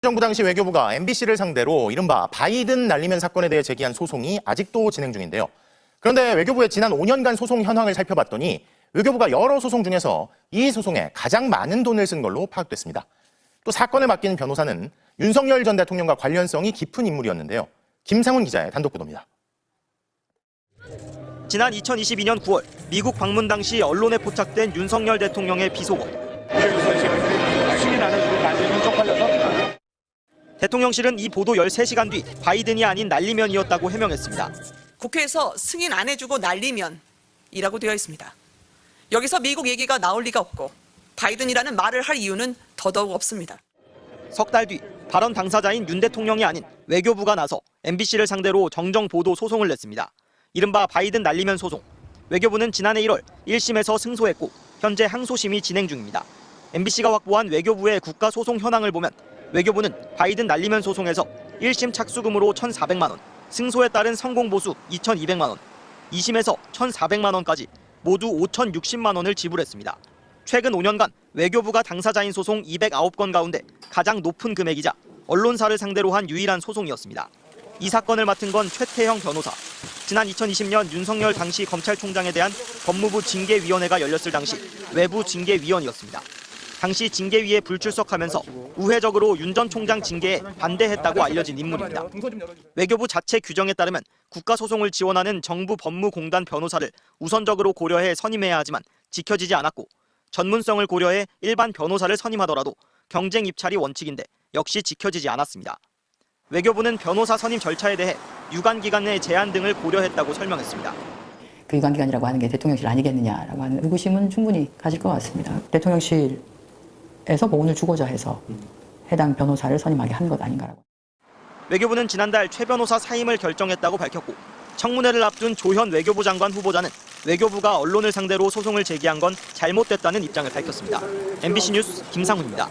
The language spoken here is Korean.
정부 당시 외교부가 MBC를 상대로 이른바 바이든 날리면 사건에 대해 제기한 소송이 아직도 진행 중인데요. 그런데 외교부의 지난 5년간 소송 현황을 살펴봤더니 외교부가 여러 소송 중에서 이 소송에 가장 많은 돈을 쓴 걸로 파악됐습니다. 또 사건을 맡긴 변호사는 윤석열 전 대통령과 관련성이 깊은 인물이었는데요. 김상훈 기자의 단독 보도입니다. 지난 2022년 9월 미국 방문 당시 언론에 포착된 윤석열 대통령의 비속어. 대통령실은 이 보도 13시간 뒤 바이든이 아닌 날리면이었다고 해명했습니다. 국회에서 승인 안 해주고 날리면이라고 되어 있습니다. 여기서 미국 얘기가 나올 리가 없고 바이든이라는 말을 할 이유는 더더욱 없습니다. 석 달 뒤 발언 당사자인 윤 대통령이 아닌 외교부가 나서 MBC를 상대로 정정 보도 소송을 냈습니다. 이른바 바이든 날리면 소송. 외교부는 지난해 1월 1심에서 승소했고 현재 항소심이 진행 중입니다. MBC가 확보한 외교부의 국가소송 현황을 보면 외교부는 바이든 날리면 소송에서 1심 착수금으로 1,400만 원, 승소에 따른 성공보수 2,200만 원, 2심에서 1,400만 원까지 모두 5,060만 원을 지불했습니다. 최근 5년간 외교부가 당사자인 소송 209건 가운데 가장 높은 금액이자 언론사를 상대로 한 유일한 소송이었습니다. 이 사건을 맡은 건 최태형 변호사. 지난 2020년 윤석열 당시 검찰총장에 대한 법무부 징계위원회가 열렸을 당시 외부 징계위원이었습니다. 당시 징계위에 불출석하면서 우회적으로 윤 전 총장 징계에 반대했다고 알려진 인물입니다. 외교부 자체 규정에 따르면 국가소송을 지원하는 정부 법무공단 변호사를 우선적으로 고려해 선임해야 하지만 지켜지지 않았고 전문성을 고려해 일반 변호사를 선임하더라도 경쟁 입찰이 원칙인데 역시 지켜지지 않았습니다. 외교부는 변호사 선임 절차에 대해 유관기간 내 제한 등을 고려했다고 설명했습니다. 그 유관기간이라고 하는 게 대통령실 아니겠느냐라고 하는 의구심은 충분히 가질 것 같습니다. 대통령실에서 보훈을 주고자 해서 해당 변호사를 선임하게 한 것 아닌가라고. 외교부는 지난달 최 변호사 사임을 결정했다고 밝혔고 청문회를 앞둔 조현 외교부 장관 후보자는 외교부가 언론을 상대로 소송을 제기한 건 잘못됐다는 입장을 밝혔습니다. MBC 뉴스 김상훈입니다.